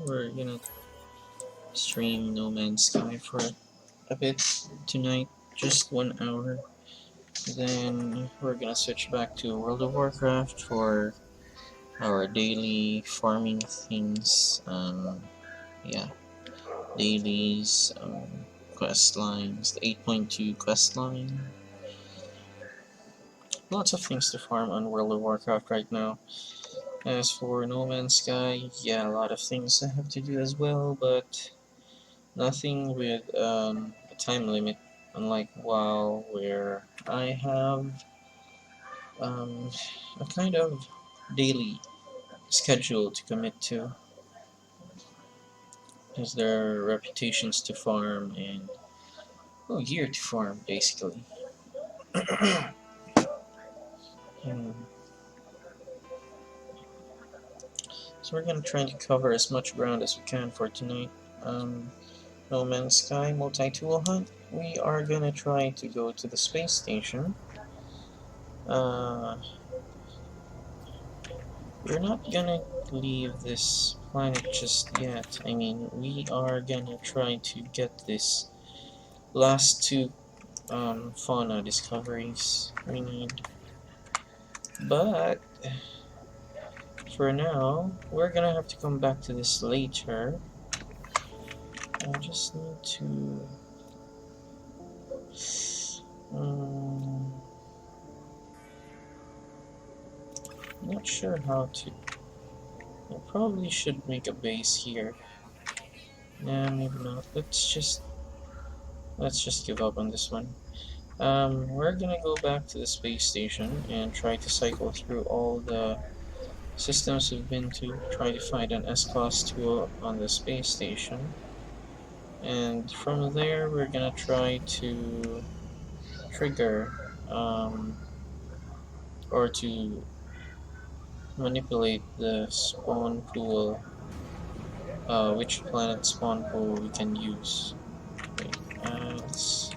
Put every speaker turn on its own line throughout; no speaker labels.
We're gonna stream No Man's Sky for a bit tonight, just 1 hour. Then we're gonna switch back to World of Warcraft for our daily farming things. Yeah, dailies, quest lines, the 8.2 quest line. Lots of things to farm on World of Warcraft right now. As for No Man's Sky, yeah, a lot of things I have to do as well, but nothing with a time limit, unlike WoW, where I have um, a kind of daily schedule to commit to, because there are reputations to farm and gear to farm, basically. Hmm. So we're gonna try to cover as much ground as we can for tonight. No Man's Sky multi-tool hunt. We are gonna try to go to the space station. Uh, we're not gonna leave this planet just yet. I mean, we are gonna try to get this last two fauna discoveries we need. But for now, we're gonna have to come back to this later. I just need to. Not sure how to. I probably should make a base here. Nah, maybe not. Let's just give up on this one. We're gonna go back to the space station and try to cycle through all the systems we've been to, try to find an S-Class tool on the space station. And from there, we're gonna try to trigger or to manipulate the spawn pool, which planet spawn pool we can use. Wait, let's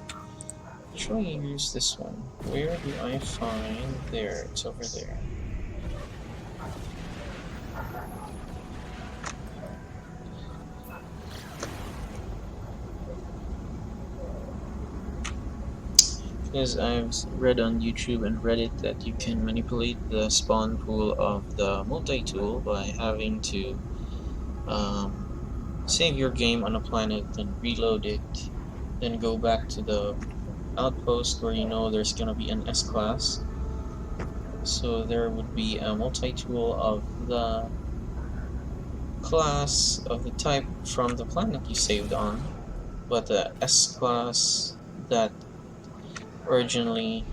actually use this one. Where do I find there? It's over there. Because I've read on YouTube and Reddit that you can manipulate the spawn pool of the multi-tool by having to save your game on a planet, then reload it, then go back to the outpost where you know there's gonna be an S-Class. So there would be a multi-tool of the class of the type from the planet you saved on, but the S-Class that originally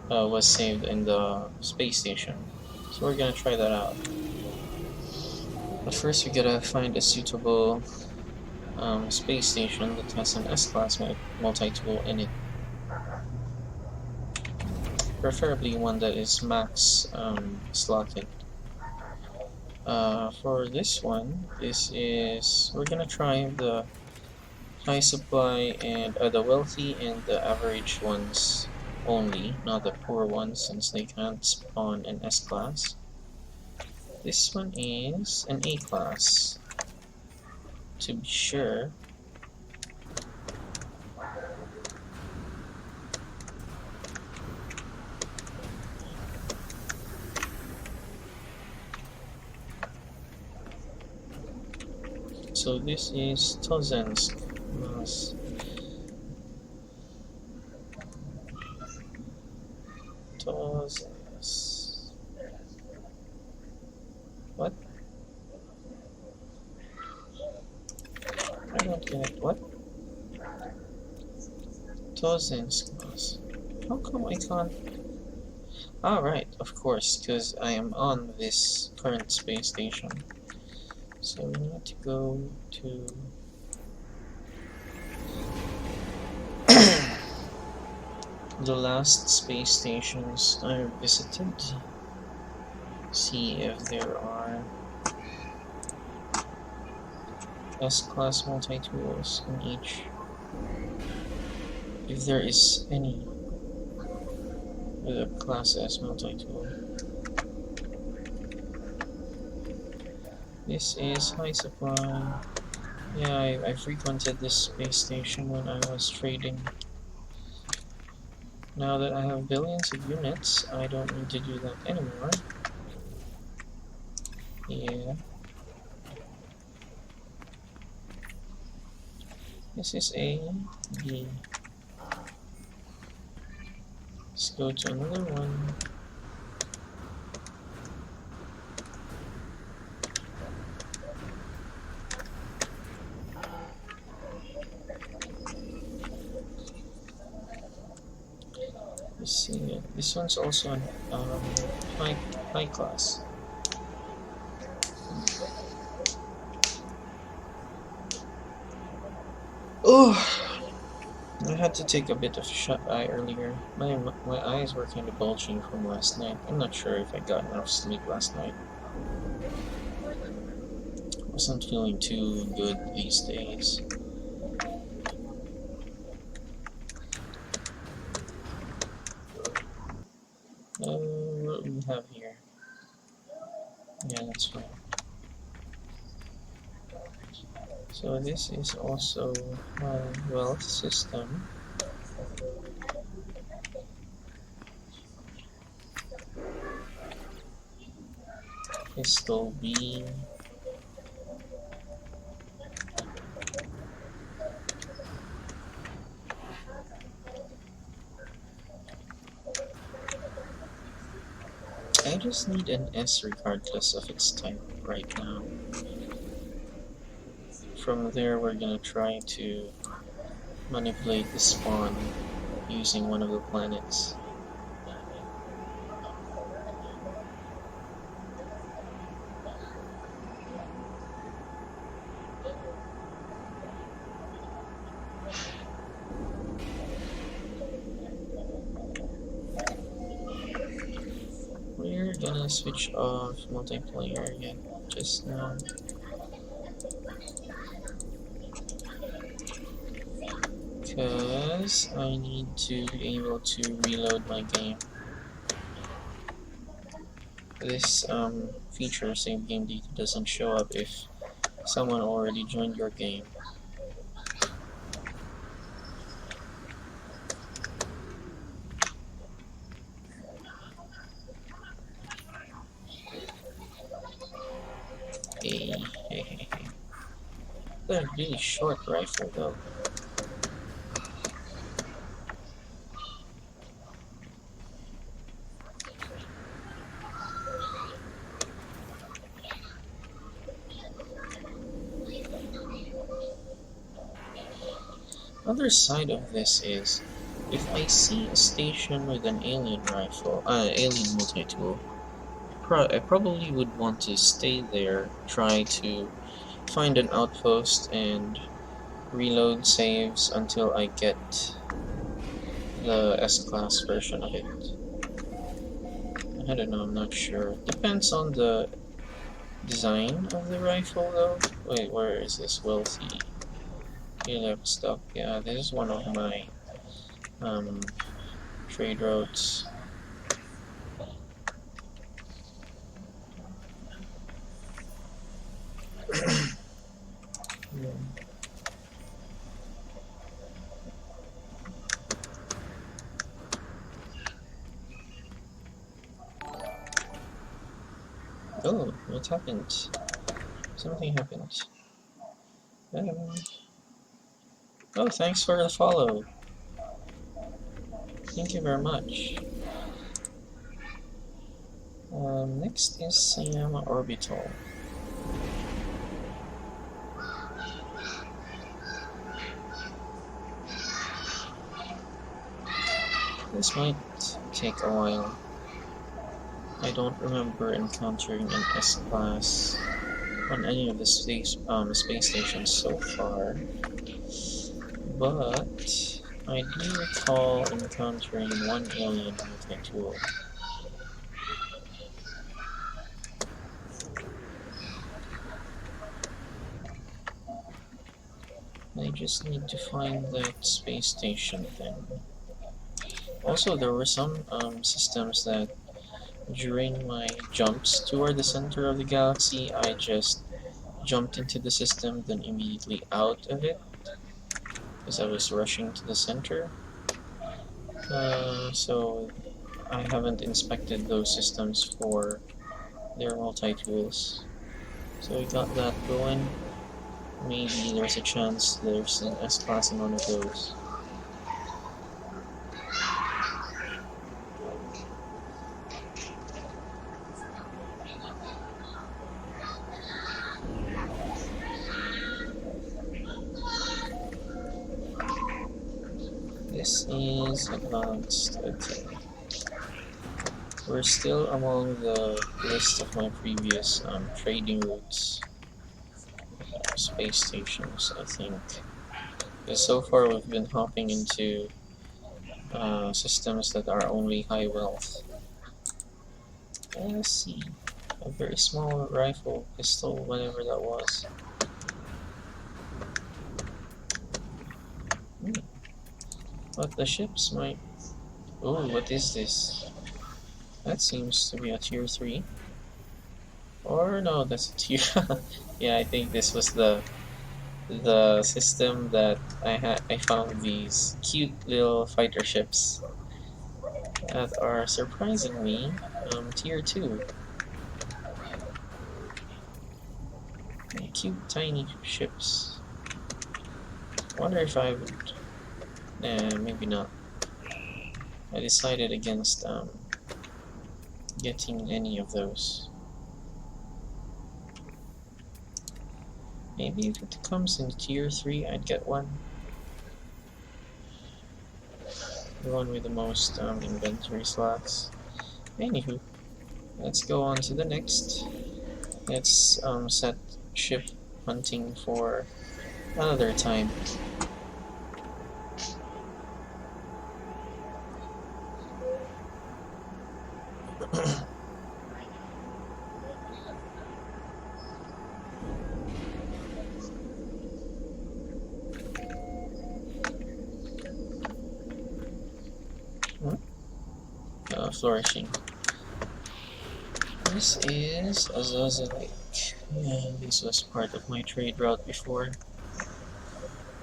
was saved in the space station. So we're gonna try that out. But first we gotta find a suitable space station that has an S-Class multi-tool in it. Preferably one that is max slotted. For this one, we're gonna try the high supply and the wealthy and the average ones only, not the poor ones, since they can't spawn an S-Class. This one is an A-Class, to be sure. So this is Tozensk Mas. Tozensk. What? I don't get it. What? Tozensk Mas. How come I can't? Ah, right, of course, because I am on this current space station. So we need to go to the last space stations I visited. See if there are S-Class multi-tools in each. If there is any with a Class S multi-tool. This is high supply. Yeah, I frequented this space station when I was trading. Now that I have billions of units, I don't need to do that anymore. Yeah, this is A, B. Let's go to another one. Let's see. This one's also an high high class. Oh, I had to take a bit of shut eye earlier. My eyes were kind of bulging from last night. I'm not sure if I got enough sleep last night. Wasn't feeling too good these days. What do we have here? Yeah, that's fine. So this is also my wealth system. Pistol B. I just need an S regardless of its type right now. From there, we're gonna try to manipulate the spawn using one of the planets. We're gonna switch off multiplayer again just now. Because I need to be able to reload my game. This feature, save game data, doesn't show up if someone already joined your game. Hey, hey, hey, hey. They're really short rifle though. Other side of this is, if I see a station with an alien rifle, alien multi-tool, I probably would want to stay there, try to find an outpost and reload saves until I get the S-Class version of it. I don't know, I'm not sure. Depends on the design of the rifle though. Wait, where is this wealthy? You left stock. Yeah, this is one of my trade routes. Oh, what happened? Something happened. Um, oh, thanks for the follow. Thank you very much. Next is Siam Orbital. This might take a while. I don't remember encountering an S-Class on any of the space stations so far, but I do recall encountering one alien multi-tool. I just need to find that space station thing. Also, there were some systems that during my jumps toward the center of the galaxy, I just jumped into the system, then immediately out of it, because I was rushing to the center. So I haven't inspected those systems for their multi-tools. So we got that going. Maybe there's a chance there's an S-Class in one of those. This is advanced. Okay. We're still among the list of my previous trading routes. Space stations, I think. Because so far we've been hopping into systems that are only high wealth. Let's see. A very small rifle, pistol, whatever that was. Hmm. But the ships might... Oh, what is this? That seems to be a tier 3. Or no, that's a tier... yeah, I think this was the system that I found these cute little fighter ships that are surprisingly tier 2. Cute tiny ships. Wonder if I would... Nah, maybe not. I decided against getting any of those. Maybe if it comes in tier 3, I'd get one. The one with the most inventory slots. Anywho, let's go on to the next. Let's set ship hunting for another time. Flourishing. This is Azaza Lake. Yeah, this was part of my trade route before.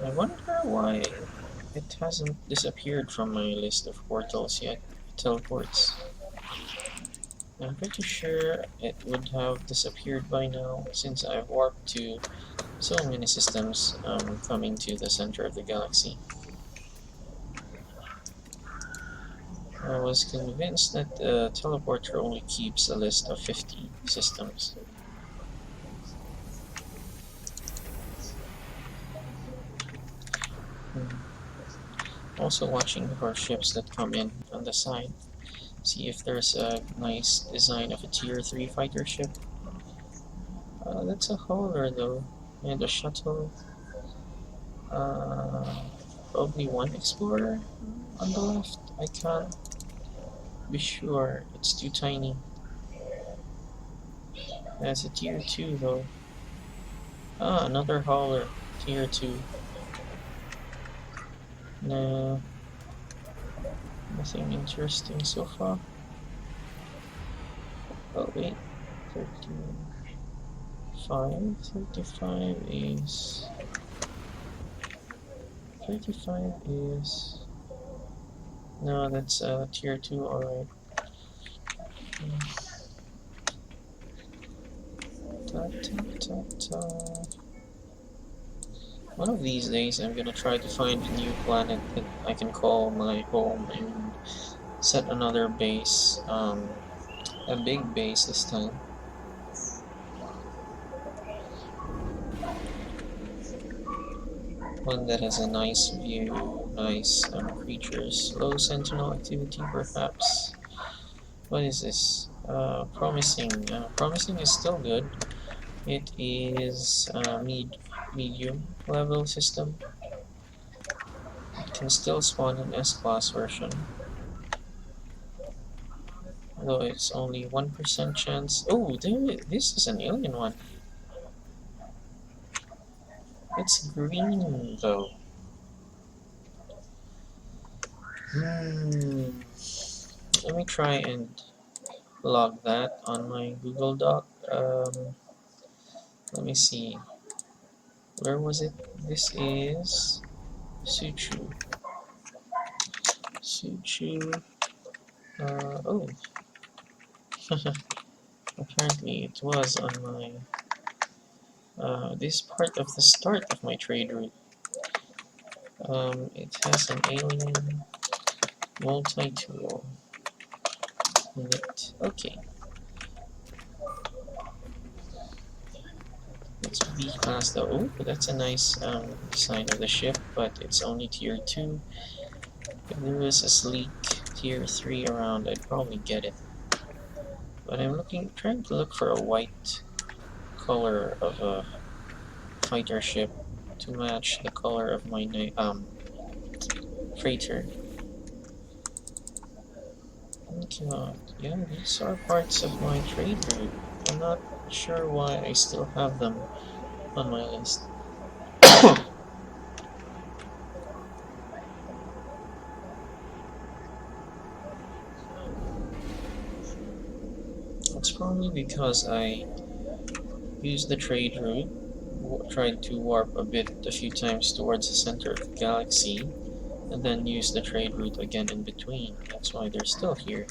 I wonder why it hasn't disappeared from my list of portals yet. Teleports. I'm pretty sure it would have disappeared by now since I've warped to so many systems coming to the center of the galaxy. I was convinced that the teleporter only keeps a list of 50 systems. Also watching for ships that come in on the side. See if there's a nice design of a tier 3 fighter ship. That's a hauler though, and a shuttle. Probably one explorer on the left. I can't be sure, it's too tiny. That's a tier 2 though. Ah, another hauler, tier 2. No, nothing interesting so far. Oh wait, 35, 35 is... 35 is... No, that's tier 2, alright. Ta, ta, ta, ta. One of these days I'm gonna try to find a new planet that I can call my home and set another base, a big base this time. One that has a nice view, nice creatures, low sentinel activity perhaps. What is this? Promising. Promising is still good. It is medium level system. It can still spawn an S-Class version. Though it's only 1% chance. Oh, this is an alien one. It's green though. Let me try and log that on my Google Doc. Let me see. Where was it? This is Suchu. Suchu. Oh. Apparently it was on my this part of the start of my trade route. It has an alien multi-tool in it. Okay, let's be fast though. Oh, that's a nice design of the ship, but it's only tier 2. If there was a sleek tier 3 around, I'd probably get it. But I'm trying to look for a white color of a fighter ship to match the color of my freighter. God, yeah, these are parts of my trade route. I'm not sure why I still have them on my list. It's probably because I used the trade route, tried to warp a few times towards the center of the galaxy, and then used the trade route again in between. That's why they're still here.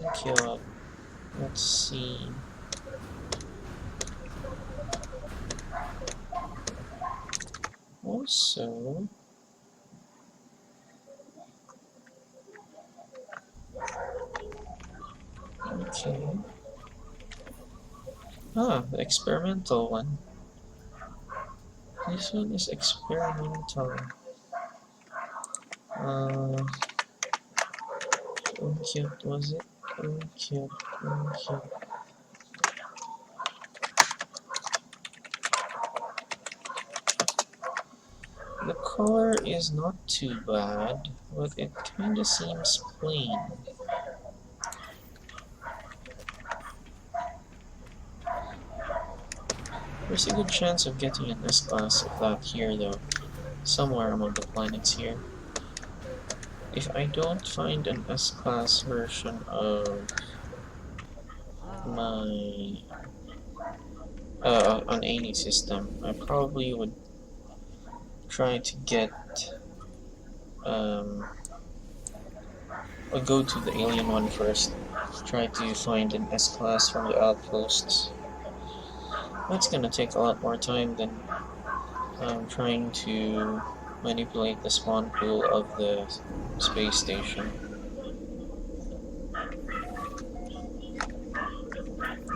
Okay, let's see. Also, okay. Ah, the experimental one. This one is experimental. Uh, cute was it? Cute, cute. The color is not too bad, but it kinda seems plain. There's a good chance of getting an S-Class of that here though, somewhere among the planets here. If I don't find an S-Class version of my on any system, I probably would try to get I'll go to the alien one first. Try to find an S-Class from the outposts. That's gonna take a lot more time than trying to manipulate the spawn pool of the space station.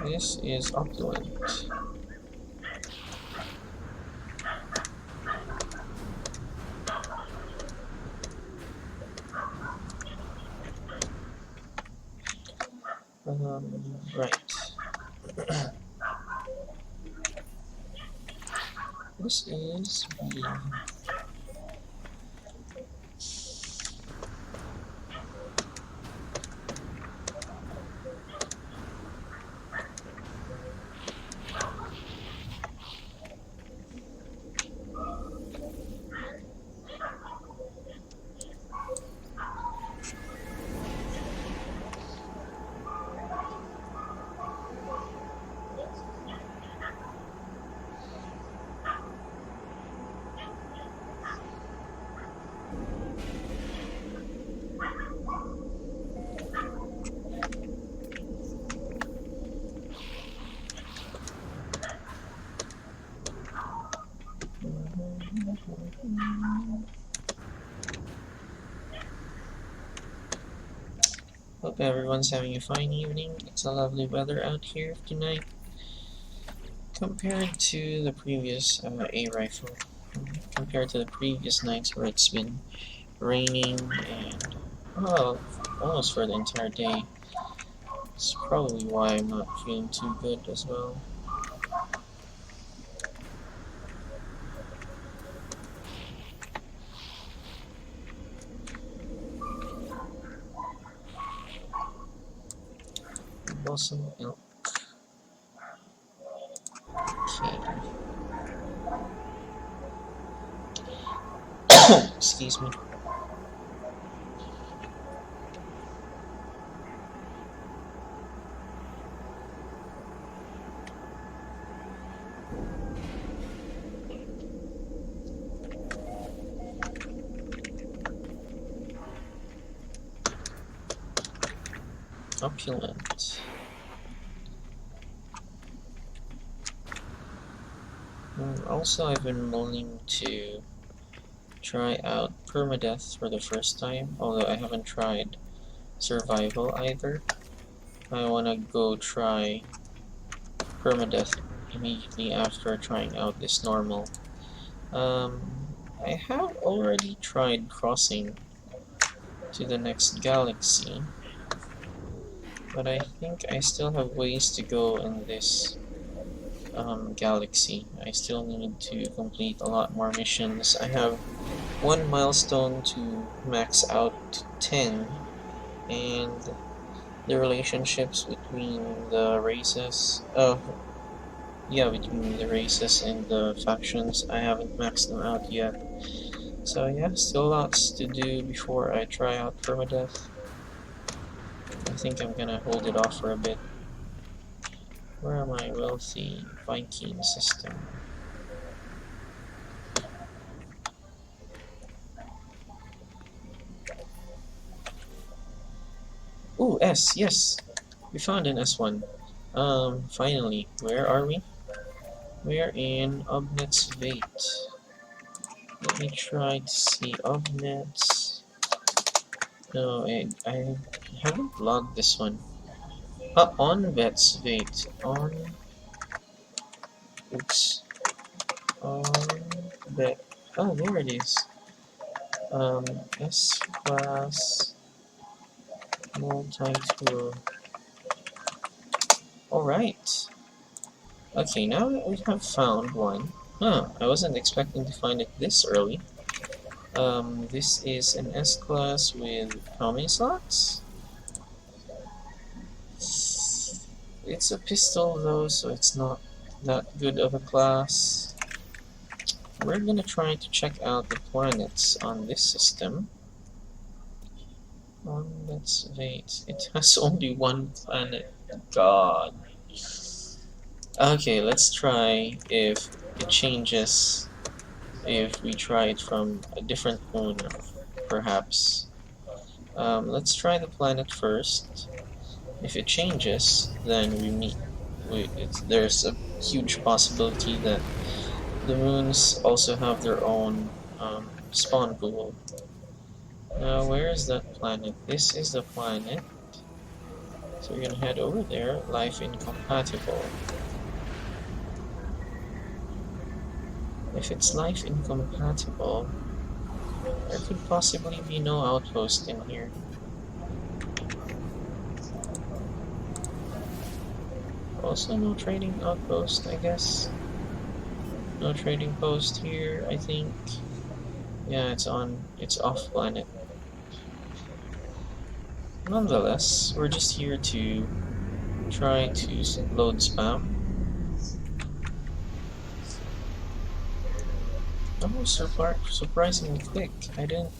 This is opulent. Right. This is B. Hope everyone's having a fine evening. It's a lovely weather out here tonight compared to the previous A rifle. Compared to the previous nights where it's been raining and almost for the entire day. It's probably why I'm not feeling too good as well. Blossom milk. Okay. Excuse me. Opulent. Also, I've been willing to try out permadeath for the first time, although I haven't tried survival either. I wanna go try permadeath immediately after trying out this normal. I have already tried crossing to the next galaxy, but I think I still have ways to go in this galaxy. I still need to complete a lot more missions. I have one milestone to max out to 10, and the relationships between the races, yeah, between the races and the factions, I haven't maxed them out yet. So yeah, still lots to do before I try out permadeath. I think I'm gonna hold it off for a bit. Where am I? Wealthy Viking system. Ooh, S, yes! We found an S1. Finally, where are we? We're in Obnet's Vate. Let me try to see Obnet's. No, I haven't logged this one. On Vet's Vate. Oops. On Vet. Oh, there it is. S class multi-tool. Alright. Okay, now that we have found one. Huh, I wasn't expecting to find it this early. This is an S class with how many slots? It's a pistol though, so it's not that good of a class. We're gonna try to check out the planets on this system. Let's wait. It has only one planet. God. Okay, let's try if it changes if we try it from a different moon, perhaps. Let's try the planet first. If it changes, then we meet. There's a huge possibility that the moons also have their own spawn pool. Now, where is that planet? This is the planet. So we're gonna head over there. Life incompatible. If it's life incompatible, there could possibly be no outpost in here. Also no trading outpost, I guess. No trading post here, I think. Yeah, it's off planet. Nonetheless, we're just here to try to load spam. Oh, surprisingly quick. I didn't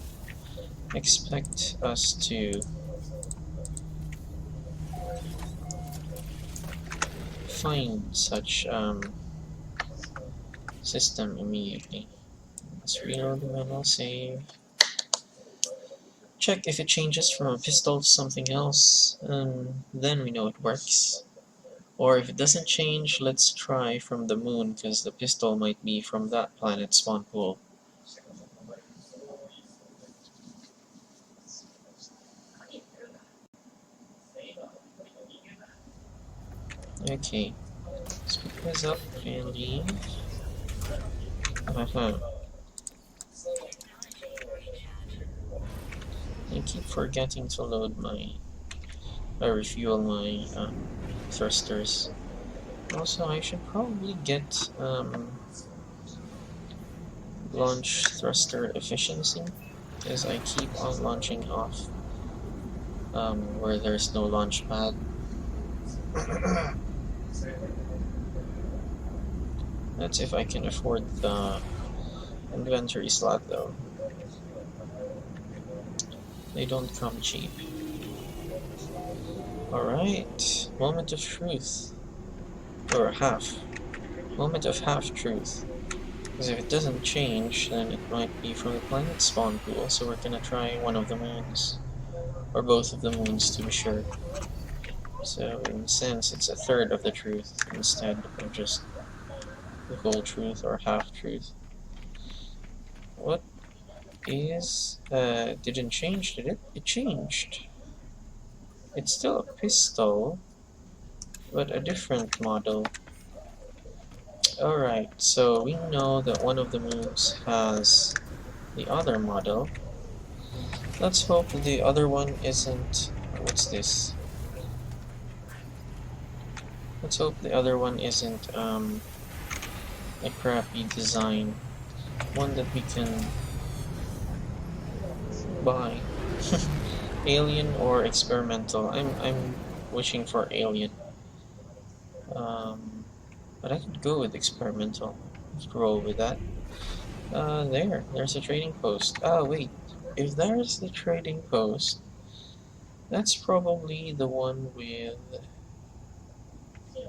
expect us to find such system immediately. Let's reload the manual save. Check if it changes from a pistol to something else, and then we know it works. Or if it doesn't change, let's try from the moon, because the pistol might be from that planet's spawn pool. Okay, let's pick this up and leave. I keep forgetting to load my, refuel my thrusters. Also, I should probably get launch thruster efficiency, because I keep on launching off where there's no launch pad. That's if I can afford the inventory slot though. They don't come cheap. Alright, moment of truth. Or half. Moment of half truth. Because if it doesn't change, then it might be from the planet spawn pool, so we're gonna try one of the moons. Or both of the moons to be sure. So in a sense, it's a third of the truth instead of just the whole truth or half truth. What is didn't change, did it? It changed. It's still a pistol, but a different model. Alright, so we know that one of the moons has the other model. Let's hope the other one isn't... What's this? Let's hope the other one isn't a crappy design. One that we can buy. Alien or experimental? I'm wishing for alien. But I could go with experimental. Let's roll with that. There's a trading post. Ah, wait. If there's the trading post, that's probably the one with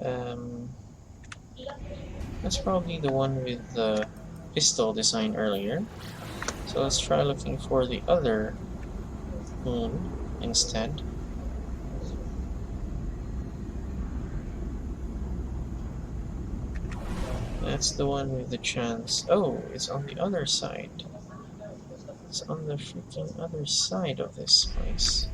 um, that's probably the one with the pistol design earlier. So let's try looking for the other moon instead. That's the one with the chance. Oh, it's on the other side. It's on the freaking other side of this place.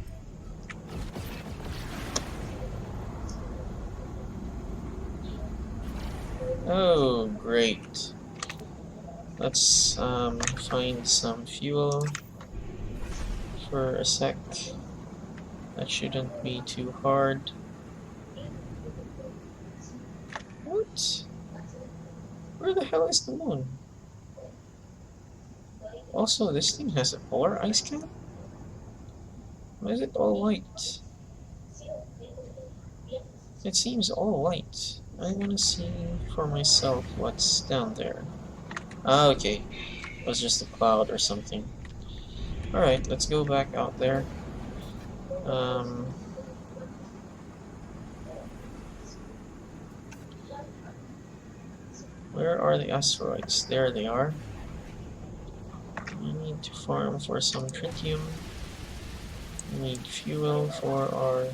Oh, great. Let's find some fuel for a sec. That shouldn't be too hard. What? Where the hell is the moon? Also, this thing has a polar ice cap? Why is it all white? It seems all white. I want to see for myself what's down there. Ah, okay. It was just a cloud or something. Alright, let's go back out there. Where are the asteroids? There they are. We need to farm for some tritium. We need fuel for our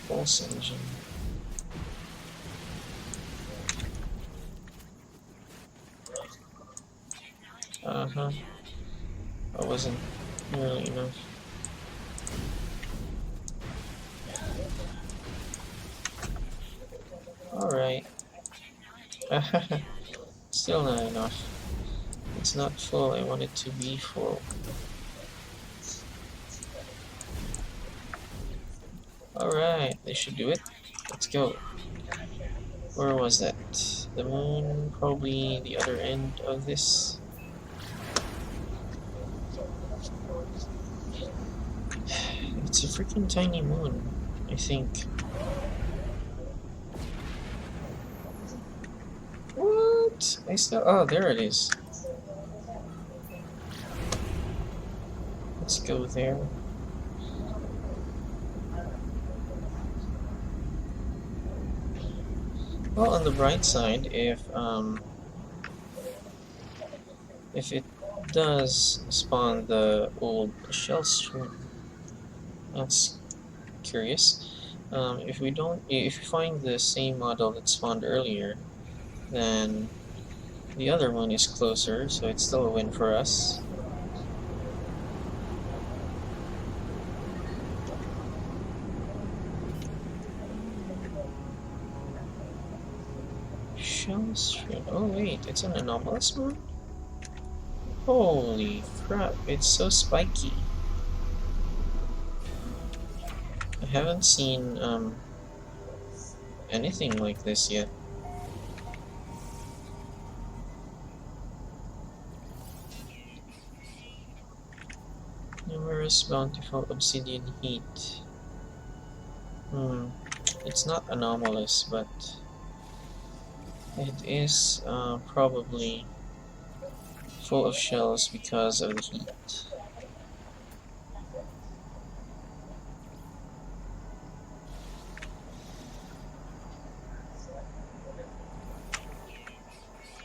pulse engine. That wasn't nearly enough. Alright. Still not enough. It's not full. I want it to be full. Alright, they should do it. Let's go. Where was that? The moon, probably the other end of this. It's a freaking tiny moon, I think. What? I still... Oh, there it is. Let's go there. Well, on the bright side, if it does spawn the old shell stream, that's curious. If we find the same model that spawned earlier, then the other one is closer, so it's still a win for us. Shell stream. Oh wait, it's an anomalous moon? Holy crap, it's so spiky. I haven't seen anything like this yet. Numerous bountiful obsidian heat. It's not anomalous, but it is probably full of shells because of the heat.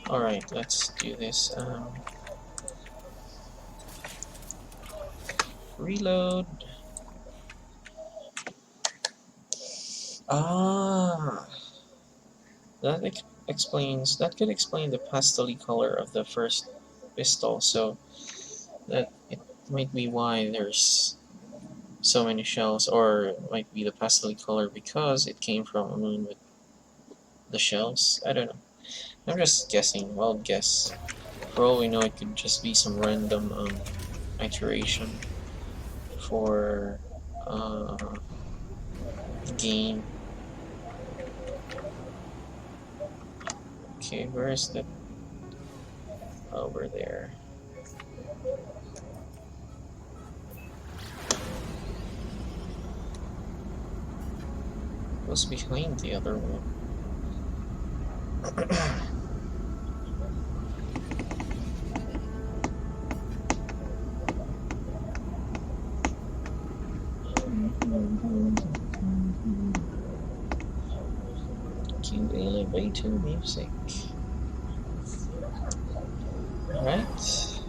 Alright, let's do this. Reload. Ah, that explains. That could explain the pastel color of the first pistol. So that it might be why there's so many shells, or it might be the pastel color because it came from a moon with the shells. I don't know. I'm just guessing. Wild guess. For all we know, it could just be some random iteration for the game. Okay, where is that? Over there. What's behind the other one? Cue elevator music. Alright.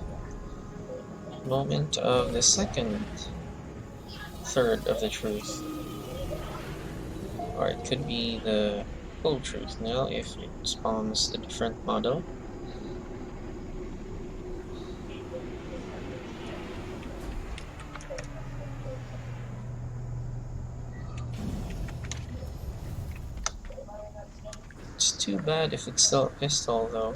Moment of the second third of the truth. Or it could be the full truth now if it spawns a different model. It's too bad if it's still a pistol though.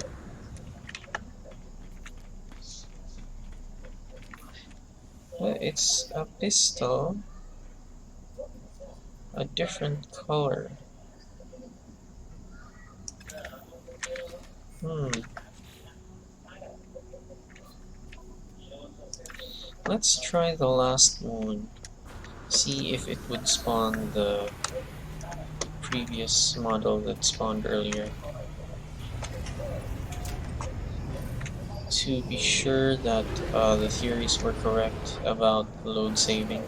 Well, it's a pistol, a different color. Hmm. Let's try the last one. See if it would spawn the previous model that spawned earlier. To be sure that the theories were correct about load saving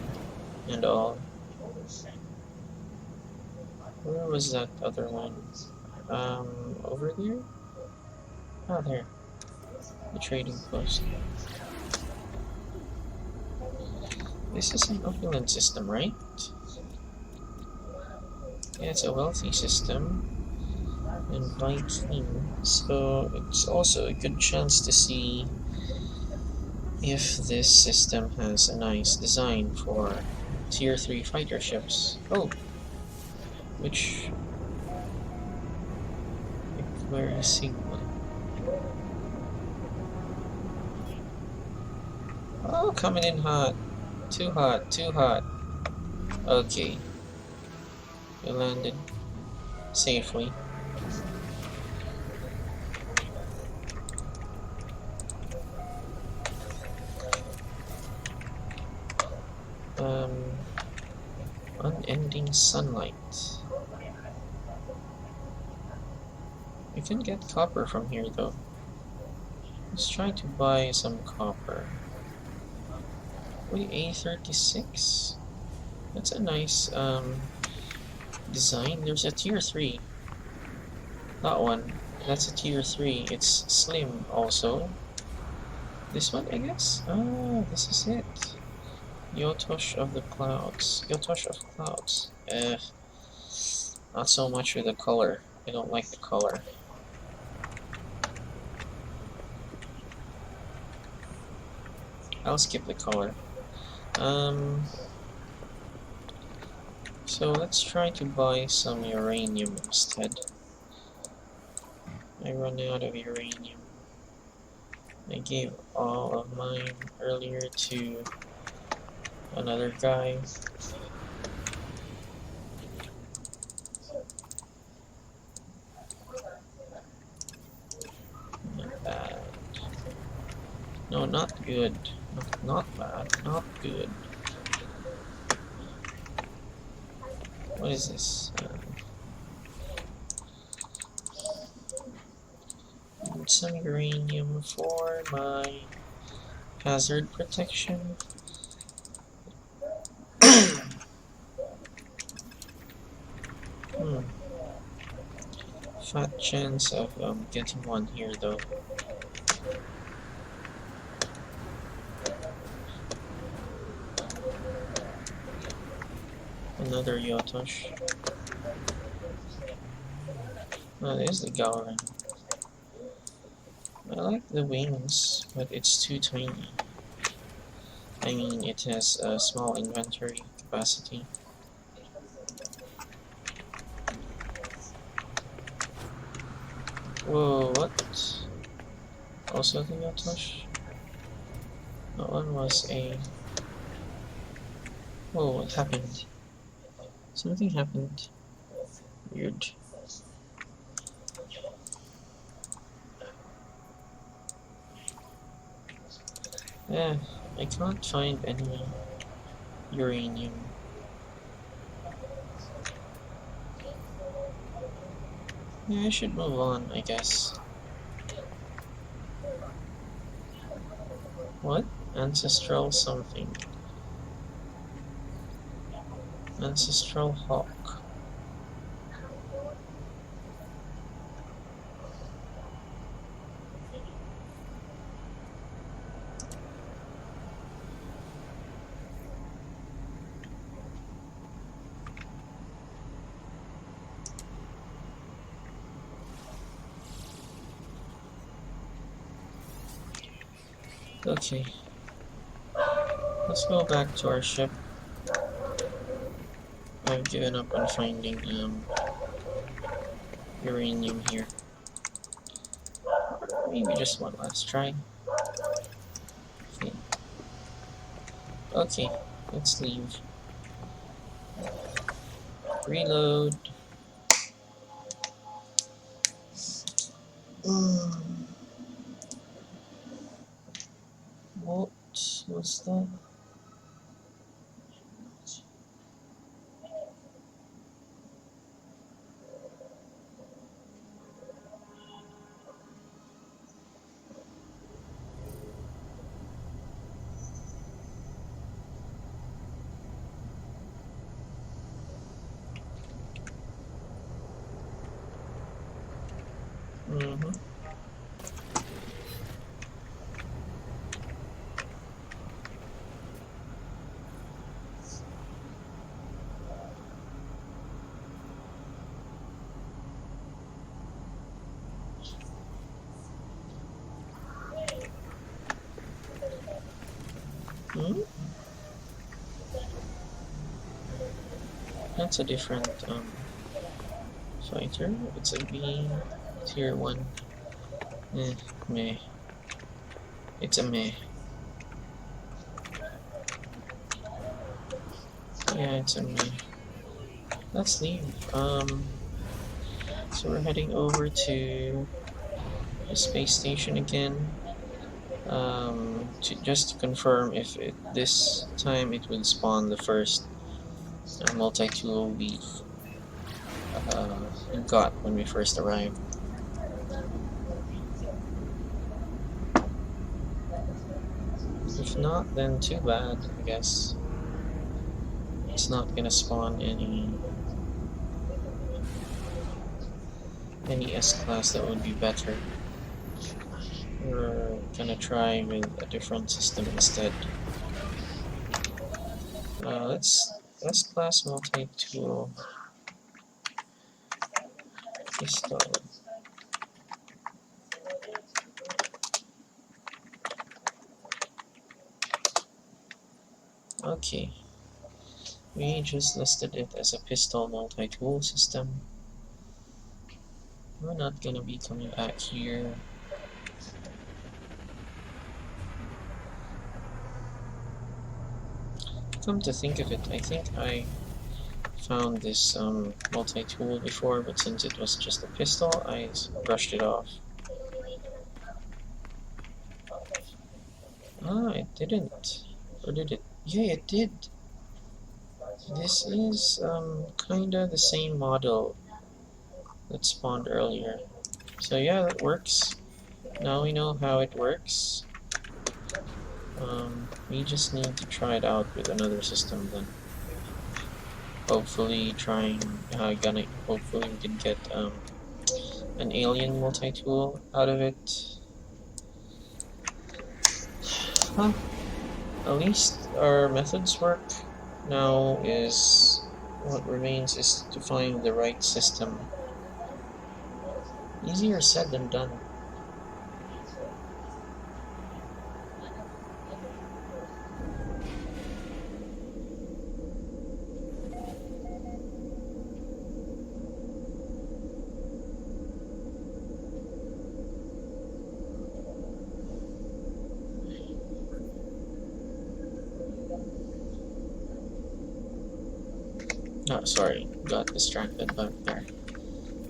and all. Where was that other one? Over there? Ah, there. The trading post. This is an opulent system, right? Yeah, it's a wealthy system. And Viking, so it's also a good chance to see if this system has a nice design for tier 3 fighter ships. Oh, which where is Sigma? Oh, coming in hot. Too hot, too hot. Okay, we landed safely. Unending sunlight. You can get copper from here though. Let's try to buy some copper. Wait, A36? That's a nice design. There's a tier 3. That one. That's a tier 3. It's slim also. This one, I guess? Ah, this is it. Yotosh of the Clouds. Yotosh of Clouds. Not so much with the color. I don't like the color. I'll skip the color. So let's try to buy some uranium instead. I run out of uranium. I gave all of mine earlier to another guy. Not bad. No, not good. Not bad. Not good. What is this? Need some uranium for my hazard protection. Fat chance of getting one here though. Another Yotosh. Oh, there's the Gowron. I like the wings, but it's too tiny. I mean, it has a small inventory capacity. Whoa, what? Also the Yotosh? That one was a... Whoa, what happened? Something happened. Weird. Yeah, I can't find any uranium. Yeah, I should move on, I guess. What? Ancestral something. Ancestral hawk. Okay, let's go back to our ship. I've given up on finding uranium here. Maybe just one last try. Okay, okay, let's leave. Reload. What was that? Mm-hmm. Hmm? That's a different fighter. It's a B tier 1. Eh, meh. It's a meh. Yeah, it's a meh. Let's leave. So we're heading over to the space station again. Just to confirm if this time it will spawn the first multi-tool we got when we first arrived. If not, then too bad, I guess. It's not gonna spawn any S-class that would be better. We're gonna try with a different system instead. Let's S-class multi-tool pistol. Okay, we just listed it as a pistol multi-tool system. We're not gonna be coming back here. Come to think of it, I think I found this multi-tool before, but since it was just a pistol, I brushed it off. Ah, it didn't. Or did it? Yeah, it did. This is kinda the same model that spawned earlier. So yeah, that works. Now we know how it works. We just need to try it out with another system then. Hopefully hopefully we can get an alien multi-tool out of it. Huh. At least our methods work. Now is what remains is to find the right system. Easier said than done. Oh, sorry, got distracted back there.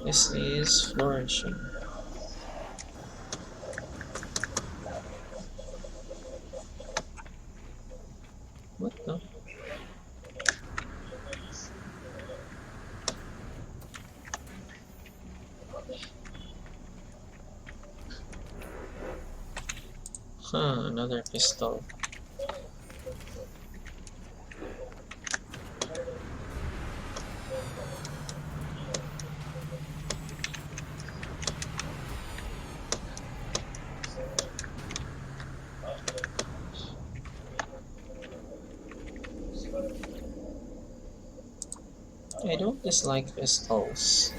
This is flourishing. What the? Huh, another pistol. I don't dislike pistols,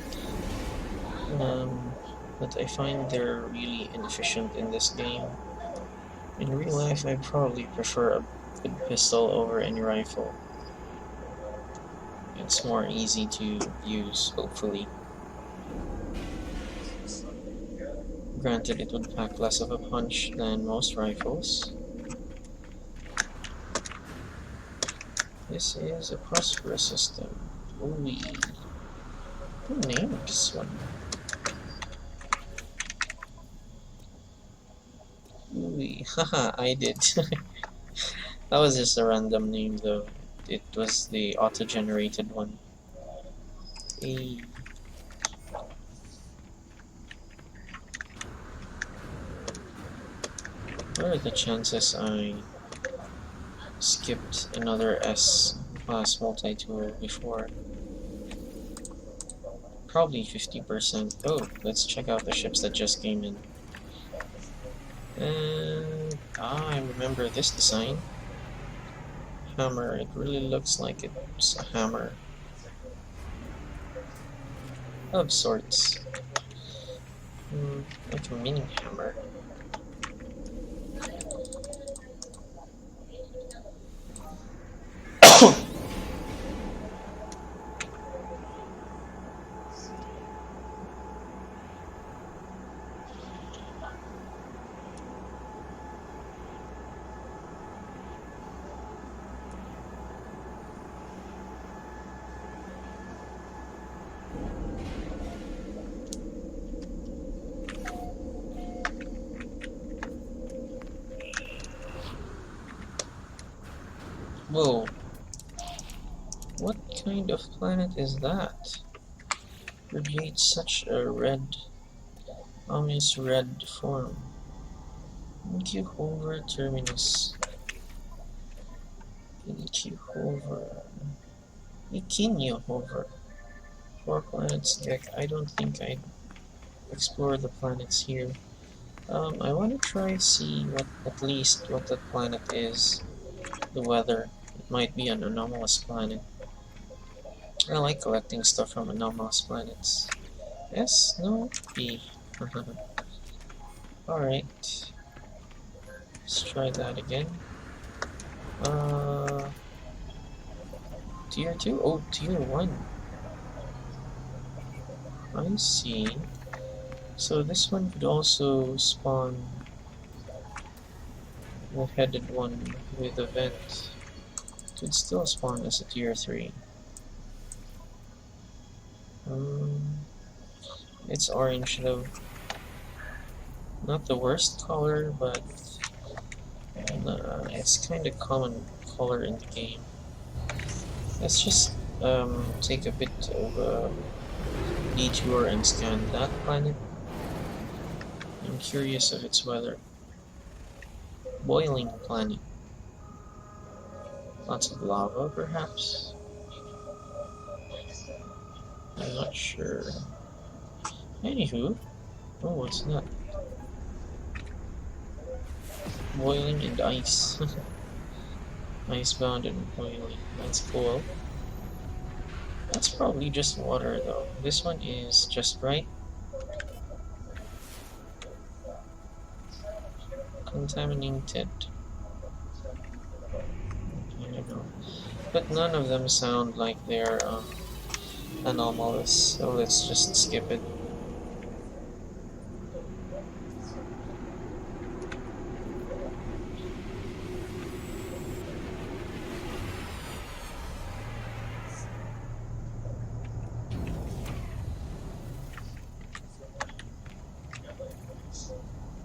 um, but I find they're really inefficient in this game. In real life, I'd probably prefer a good pistol over any rifle. It's more easy to use, hopefully. Granted, it would pack less of a punch than most rifles. This is a prosperous system. Ooh, who named this one? Ooh, haha, I did. That was just a random name though. It was the auto-generated one. Hey, what are the chances I skipped another S-class multi-tool before? Probably 50%. Oh, let's check out the ships that just came in. And I remember this design. Hammer. It really looks like it's a hammer of sorts. Like a mini hammer. Whoa. What kind of planet is that? Radiates such a red, ominous red form. Iki Hover Terminus. Iki Hover. Ikinyo Hover. 4 planets deck. I don't think I'd explore the planets here. I want to try to see at least what that planet is. The weather. It might be an anomalous planet. I like collecting stuff from anomalous planets. S? No? B. Alright. Let's try that again. Tier 2? Oh, Tier 1. I see. So this one could also spawn the headed one with a vent. It would still spawn as a Tier 3. It's orange though. Not the worst color, but it's kind of common color in the game. Let's just take a bit of a detour and scan that planet. I'm curious of its weather. Boiling planet. Lots of lava, perhaps? I'm not sure. Anywho, oh, what's that? Boiling and ice. Icebound and boiling. That's cool. That's probably just water, though. This one is just right. Contaminated. I don't know. But none of them sound like they're anomalous, so let's just skip it.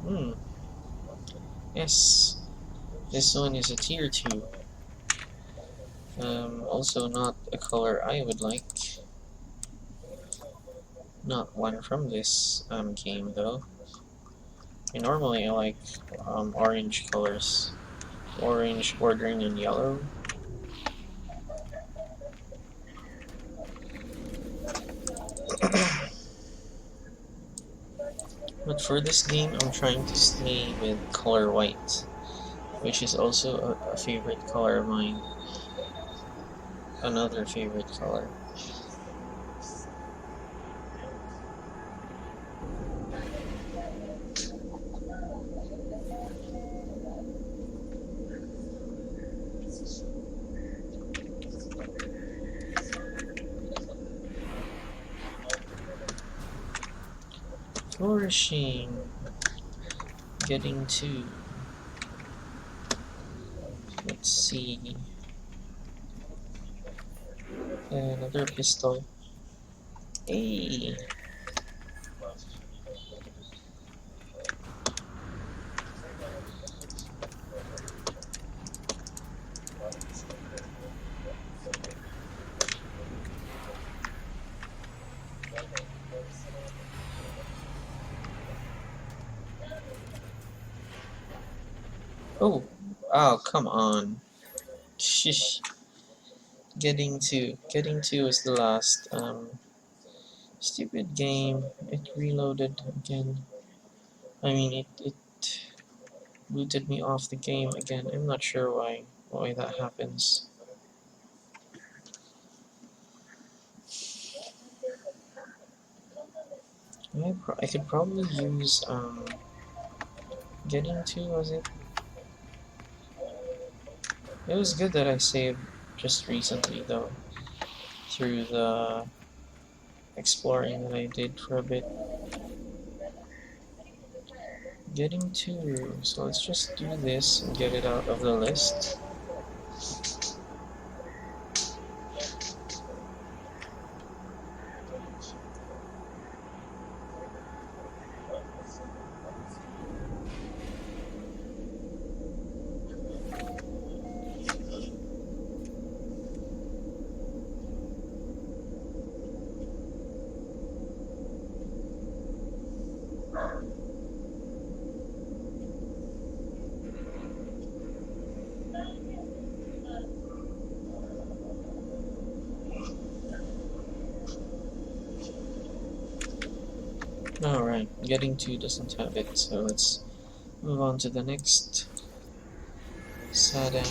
Hmm. Yes, this one is a tier 2. Also not a color I would like. Not one from this game though. Normally I like orange colors. Orange bordering on yellow. But for this game, I'm trying to stay with color white, which is also a favorite color of mine. Another favorite color. Flourishing. Getting to. Let's see. Another pistol. Hey! Oh! Oh, come on. Shish. Getting to. Getting to is the last. Stupid game. It reloaded again. I mean, it booted me off the game again. I'm not sure why that happens. I could probably use getting to, was it? It was good that I saved just recently though, through the exploring that I did for a bit. Getting to, so let's just do this and get it out of the list. Alright, getting to doesn't have it, so let's move on to the next setting.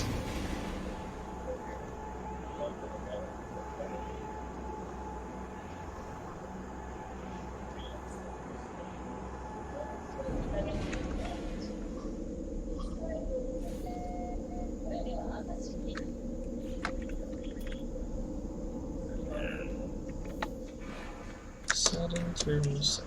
Setting terms.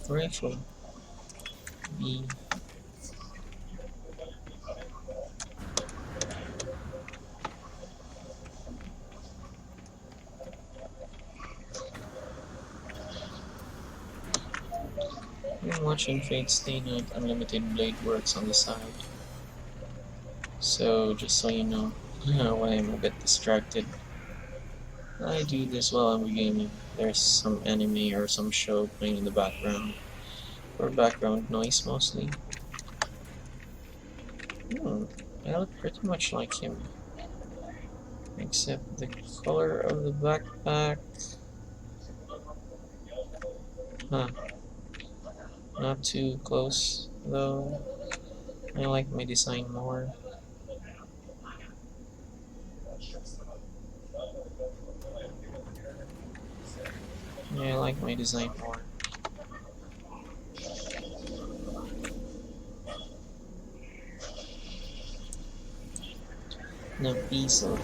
Rifle. B. I'm watching Fate Stay Night Unlimited Blade Works on the side. So, just so you know why I'm a bit distracted. I do this while I'm gaming. There's some anime or some show playing in the background. Or background noise mostly. I look pretty much like him. Except the color of the backpack. Huh. Not too close, though. I like my design more. Yeah, I like my design more. No diesel.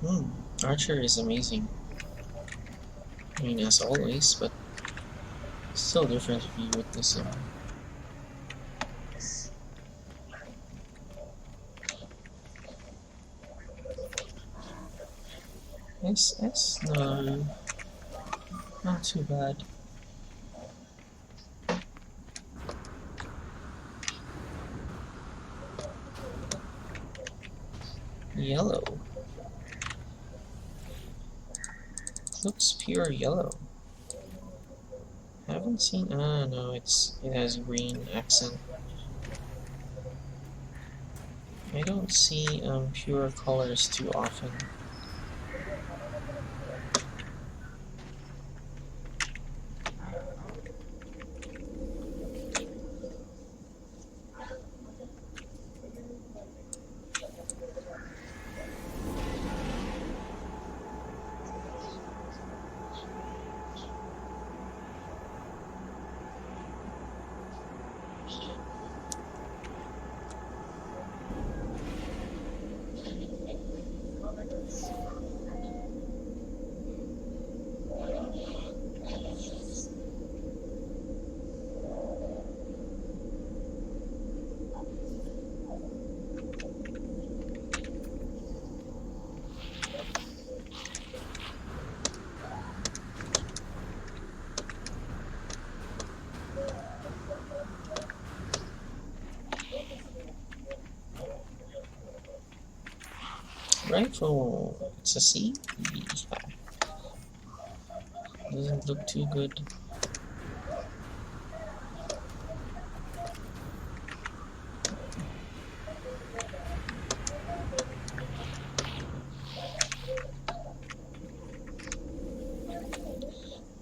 Hmm, Archer is amazing. I mean, as always, but still different if you witness him. SS? No, not too bad. Yellow. Looks pure yellow. Haven't seen. Ah, no, it has green accent. I don't see pure colors too often. Rifle. It's a C. Yeah. Doesn't look too good.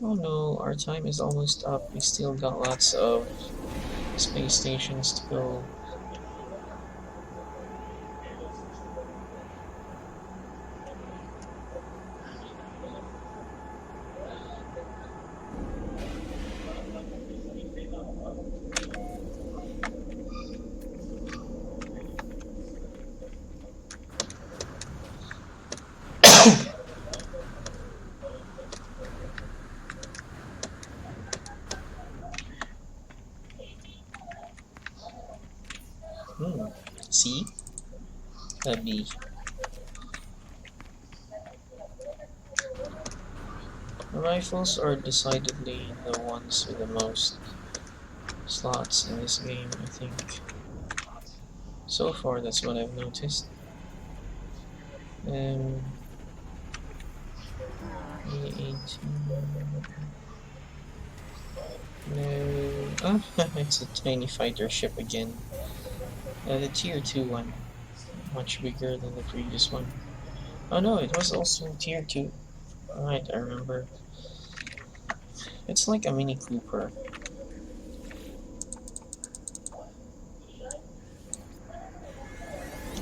Oh no, our time is almost up. We still got lots of space stations to go. Hmm. C? B. The rifles are decidedly the ones with the most slots in this game, I think. So far, that's what I've noticed. Um, A18. No. Ah, it's a tiny fighter ship again. The tier 2 one. Much bigger than the previous one. Oh no, it was also tier 2. Right, I remember. It's like a Mini Cooper.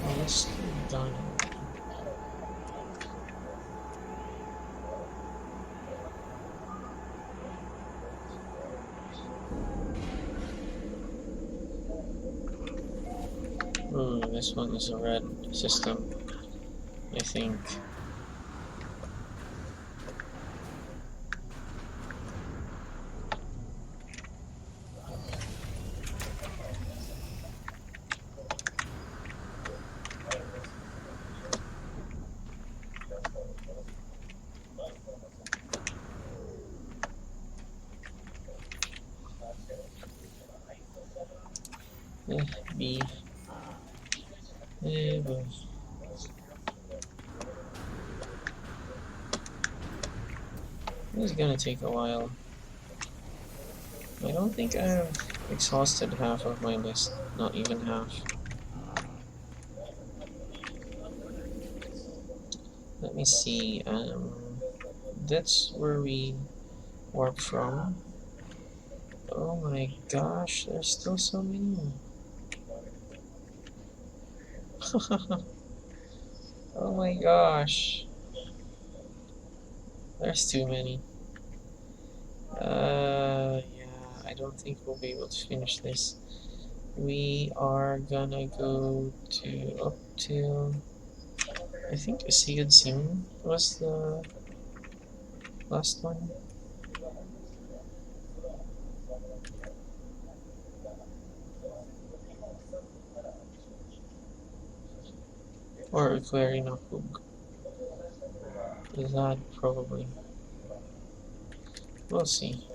Oh, let's done. Ooh, this one is a red system, I think. Eh, B. Boy. This is gonna take a while. I don't think I've exhausted half of my list. Not even half. Let me see. That's where we warp from. Oh my gosh, there's still so many. Oh my gosh, there's too many. Yeah, I don't think we'll be able to finish this. We are gonna go to up till I think Aseed Sim was the last one. Or Aquarian Hug. Is that probably? We'll see.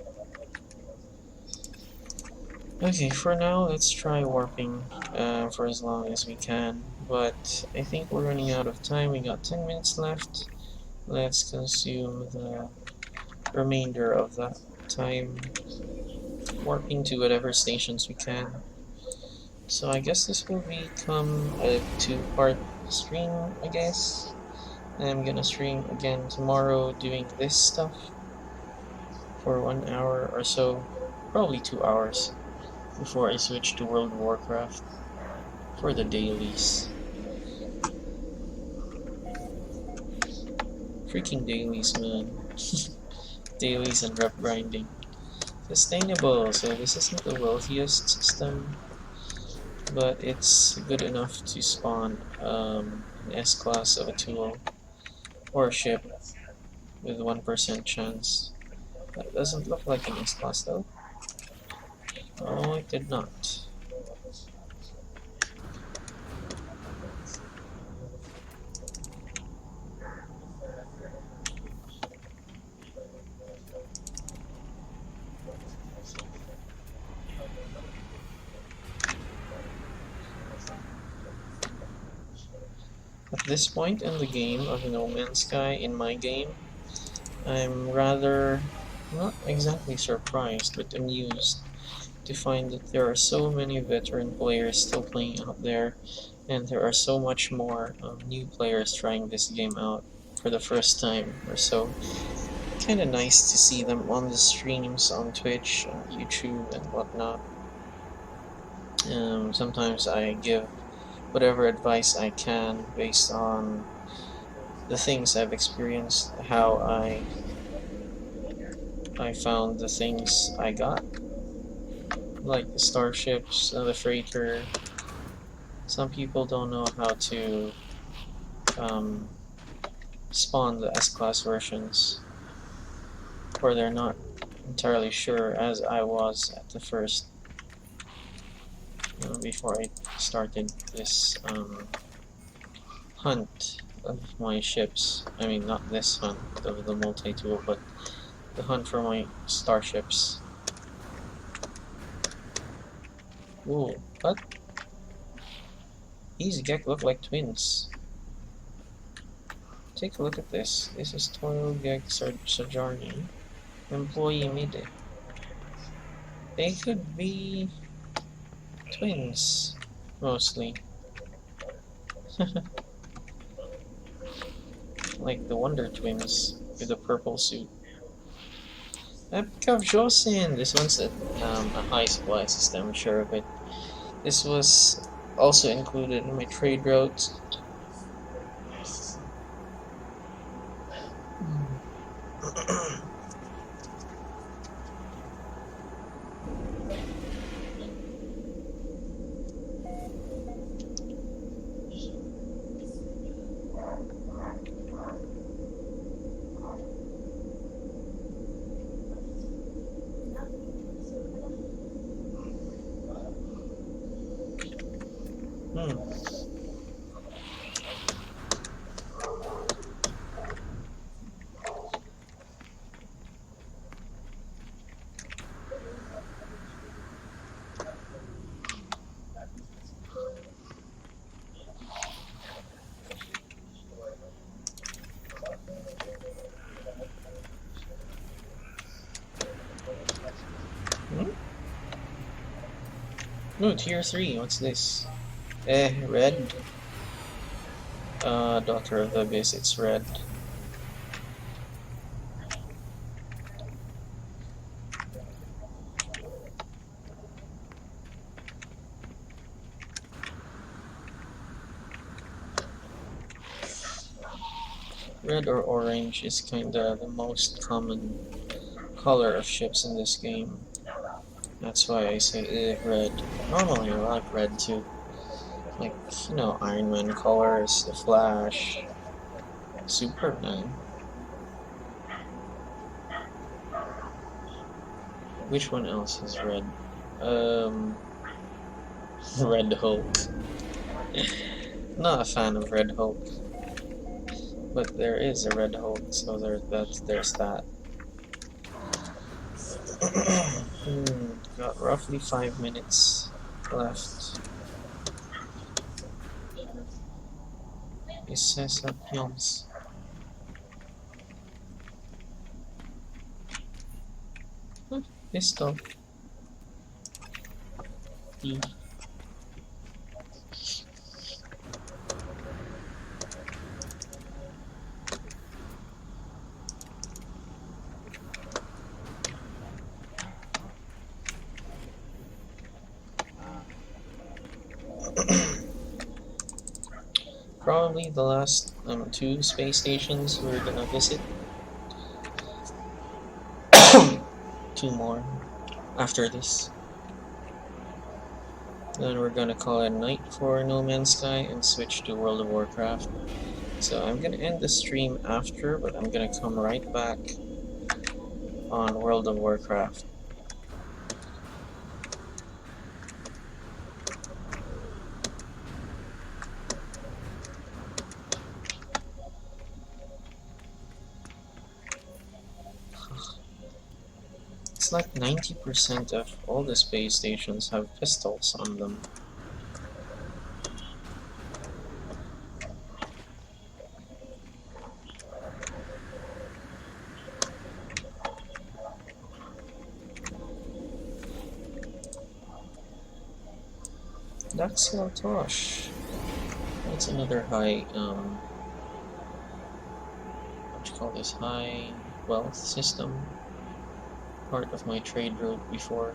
Okay, for now, let's try warping for as long as we can. But I think we're running out of time. We got 10 minutes left. Let's consume the remainder of that time warping to whatever stations we can. So I guess this will become a two-part stream, I guess. I'm gonna stream again tomorrow doing this stuff for 1 hour or so, probably 2 hours, before I switch to World of Warcraft for the dailies. Freaking dailies, man. Dailies and rep grinding. Sustainable, so this isn't the wealthiest system, but it's good enough to spawn an S-class of a tool or a ship with 1% chance. That doesn't look like an S-class though. Oh, it did not. At this point in the game of No Man's Sky, in my game, I'm rather not exactly surprised, but amused to find that there are so many veteran players still playing out there, and there are so much more new players trying this game out for the first time or so. Kind of nice to see them on the streams on Twitch, YouTube, and whatnot. Sometimes I give whatever advice I can based on the things I've experienced, how I found the things I got, like the starships, the freighter. Some people don't know how to um, spawn the S-class versions, or they're not entirely sure, as I was at the first, before I started this hunt of my ships. I mean, not this hunt of the multi-tool, but the hunt for my starships. Ooh, what? These Gek look like twins. Take a look at this. This is Toil Gek Sojourning. Employee Mide. They could be twins, mostly. Like the Wonder Twins with the purple suit. Epic of Josin! This one's a high supply system, I'm sure of it. This was also included in my trade routes. Hmm. Hmm? No, tier 3. What's this? Red. Daughter of the Abyss. It's red. Red or orange is kinda the most common color of ships in this game. That's why I say red. Normally I like red too. Like, Iron Man colors, the Flash, Superman. Which one else is red? Um, Red Hulk. Not a fan of Red Hulk, but there is a Red Hulk, so there's that. Got roughly 5 minutes left. It says up films. Pistol. Probably the last 2 space stations we're gonna visit. 2 more after this. Then we're gonna call it night for No Man's Sky and switch to World of Warcraft. So I'm gonna end the stream after, but I'm gonna come right back on World of Warcraft. It's like 90% of all the space stations have pistols on them. That's Tosh. That's another high, what you call this, high wealth system. Part of my trade route before.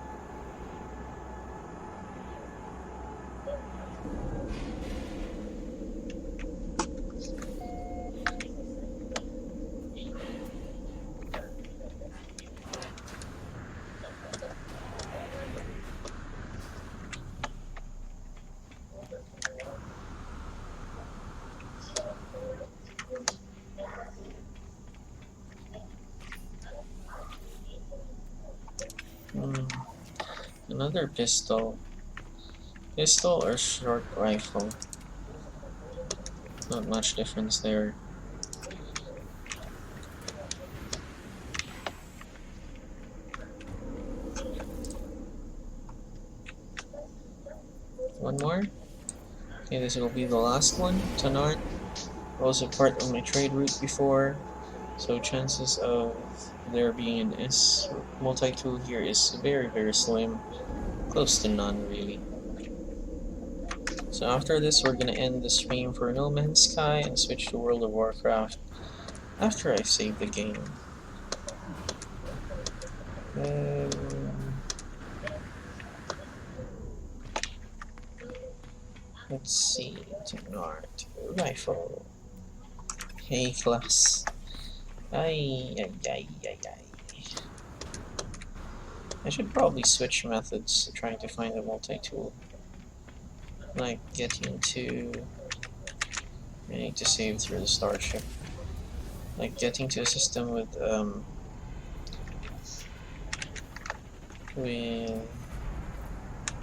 Another pistol. Pistol or short rifle? Not much difference there. One more? Okay, this will be the last one. Tanart. Also part of my trade route before, so chances of there being an S multi-tool here is very, very slim. Close to none, really. So after this, we're gonna end the stream for No Man's Sky and switch to World of Warcraft after I save the game. Let's see, Tanart, rifle, A class. Ay. I should probably switch methods trying to find a multi-tool. Like getting to... I need to save through the starship. Like getting to a system with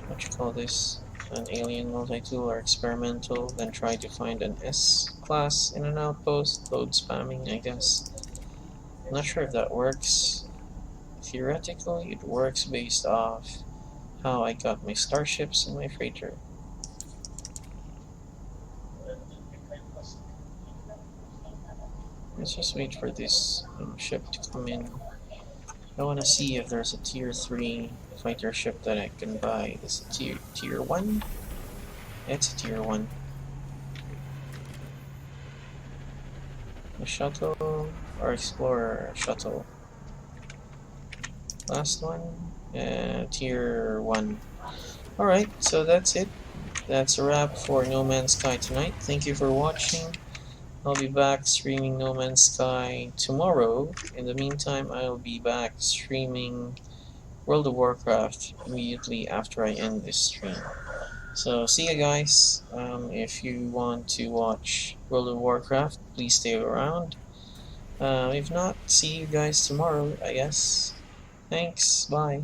what you call this? An alien multi-tool or experimental, then try to find an S class in an outpost, load spamming, I guess. I'm not sure if that works. Theoretically, it works based off how I got my starships and my freighter. Let's just wait for this ship to come in. I want to see if there's a tier 3 fighter ship that I can buy. Is it tier 1? It's a tier 1. A shuttle or explorer shuttle. Last one, tier 1. Alright, so that's it. That's a wrap for No Man's Sky tonight. Thank you for watching. I'll be back streaming No Man's Sky tomorrow. In the meantime, I'll be back streaming World of Warcraft immediately after I end this stream. So see you guys. If you want to watch World of Warcraft, please stay around. If not, see you guys tomorrow, I guess. Thanks, bye.